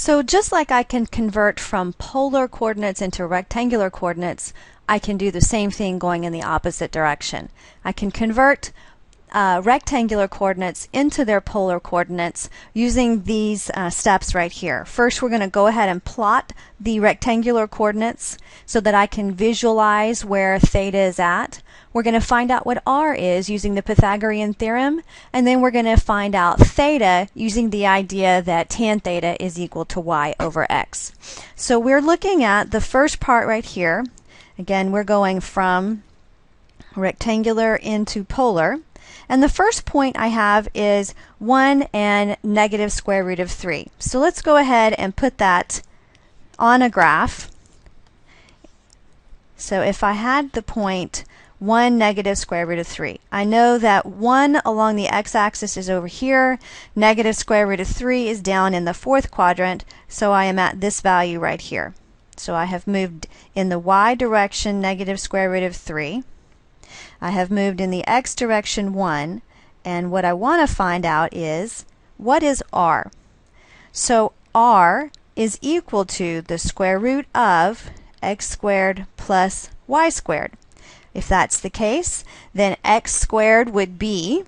So just like I can convert from polar coordinates into rectangular coordinates, I can do the same thing going in the opposite direction. I can convert rectangular coordinates into their polar coordinates using these steps right here. First, we're going to go ahead and plot the rectangular coordinates so that I can visualize where theta is at. We're going to find out what r is using the Pythagorean theorem, and then we're going to find out theta using the idea that tan theta is equal to y over x. So we're looking at the first part right here. Again, we're going from rectangular into polar. And the first point I have is 1 and negative square root of 3. So let's go ahead and put that on a graph. So if I had the point 1 negative square root of 3, I know that 1 along the x-axis is over here, negative square root of 3 is down in the fourth quadrant, so I am at this value right here. So I have moved in the y direction negative square root of 3. I have moved in the x direction 1, and what I want to find out is, what is r? So r is equal to the square root of x squared plus y squared. If that's the case, then x squared would be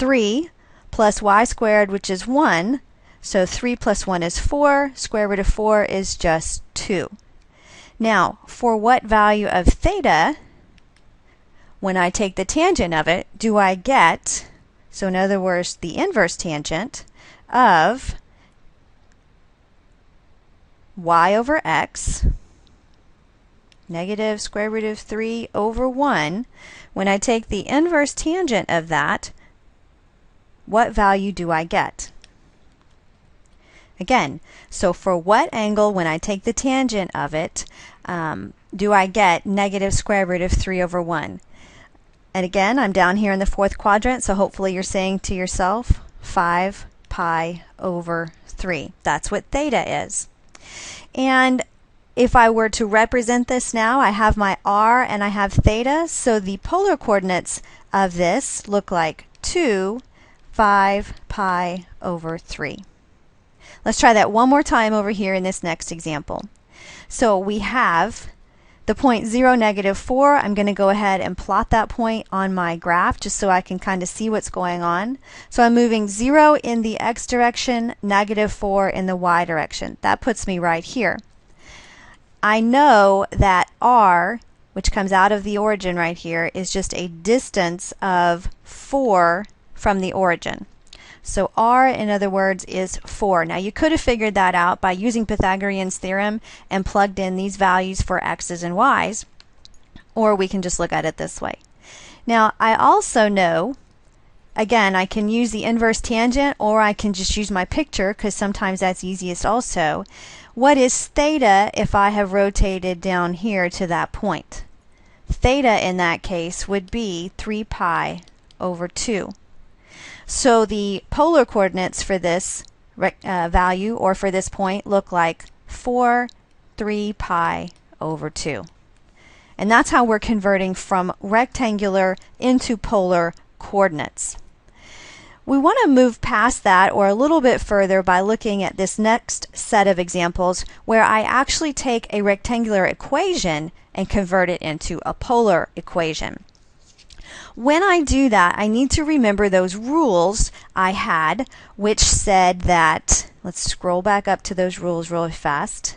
3 plus y squared, which is 1. So 3 plus 1 is 4. Square root of 4 is just 2. Now, for what value of theta, when I take the tangent of it, do I get, so in other words, the inverse tangent of y over x, negative square root of 3 over 1, when I take the inverse tangent of that, what value do I get? Again, so for what angle, when I take the tangent of it, do I get negative square root of 3 over 1? And again, I'm down here in the fourth quadrant, so hopefully you're saying to yourself, 5 pi over 3. That's what theta is. And if I were to represent this now, I have my r and I have theta, so the polar coordinates of this look like 2, 5 pi over 3. Let's try that one more time over here in this next example. So we have the point 0, negative 4. I'm going to go ahead and plot that point on my graph just so I can kind of see what's going on. So I'm moving 0 in the x direction, negative 4 in the y direction. That puts me right here. I know that r, which comes out of the origin right here, is just a distance of 4 from the origin. So r, in other words, is 4. Now you could have figured that out by using Pythagorean's theorem and plugged in these values for x's and y's, or we can just look at it this way. Now I also know, again, I can use the inverse tangent, or I can just use my picture, because sometimes that's easiest also. What is theta if I have rotated down here to that point? Theta in that case would be 3 pi over 2. So the polar coordinates for this value, or for this point, look like 4, 3 pi over 2. And that's how we're converting from rectangular into polar coordinates. We want to move past that, or a little bit further, by looking at this next set of examples where I actually take a rectangular equation and convert it into a polar equation. When I do that, I need to remember those rules I had, which said that, let's scroll back up to those rules really fast,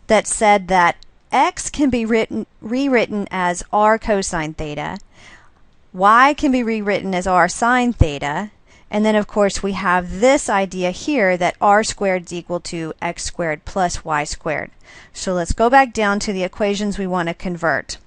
that said that x can be rewritten as r cosine theta, y can be rewritten as r sine theta, and then of course we have this idea here that r squared is equal to x squared plus y squared. So let's go back down to the equations we want to convert.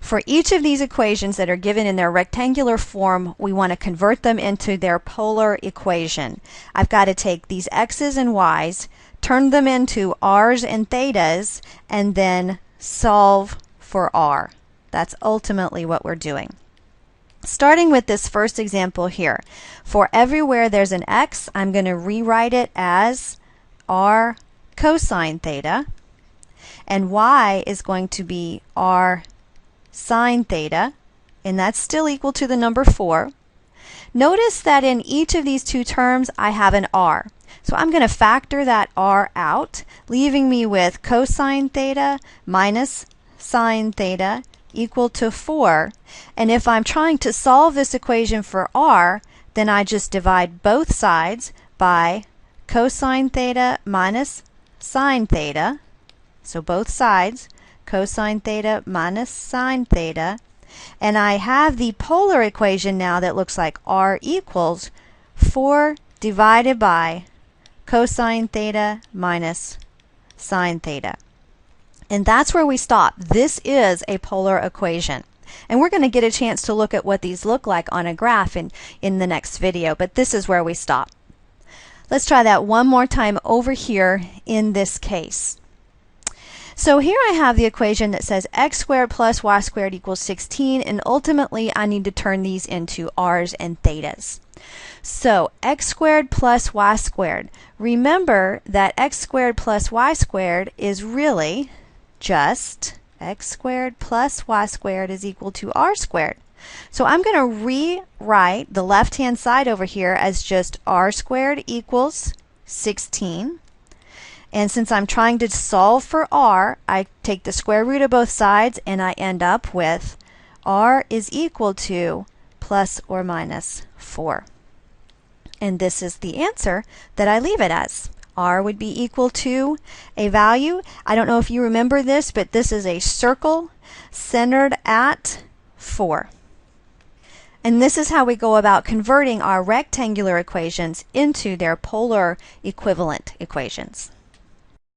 For each of these equations that are given in their rectangular form, we want to convert them into their polar equation. I've got to take these x's and y's, turn them into r's and thetas, and then solve for r. That's ultimately what we're doing. Starting with this first example here, for everywhere there's an x, I'm going to rewrite it as r cosine theta, and y is going to be r sine theta, and that's still equal to the number 4. Notice that in each of these two terms I have an r. So I'm going to factor that r out, leaving me with cosine theta minus sine theta equal to 4. And if I'm trying to solve this equation for r, then I just divide both sides by cosine theta minus sine theta. So both sides, cosine theta minus sine theta. And I have the polar equation now that looks like r equals 4 divided by cosine theta minus sine theta. And that's where we stop. This is a polar equation. And we're going to get a chance to look at what these look like on a graph in the next video, but this is where we stop. Let's try that one more time over here in this case. So here I have the equation that says x squared plus y squared equals 16, and ultimately I need to turn these into r's and thetas. So x squared plus y squared. Remember that x squared plus y squared is really just x squared plus y squared is equal to r squared. So I'm going to rewrite the left-hand side over here as just r squared equals 16. And since I'm trying to solve for r, I take the square root of both sides and I end up with r is equal to plus or minus 4. And this is the answer that I leave it as. R would be equal to a value. I don't know if you remember this, but this is a circle centered at 4. And this is how we go about converting our rectangular equations into their polar equivalent equations.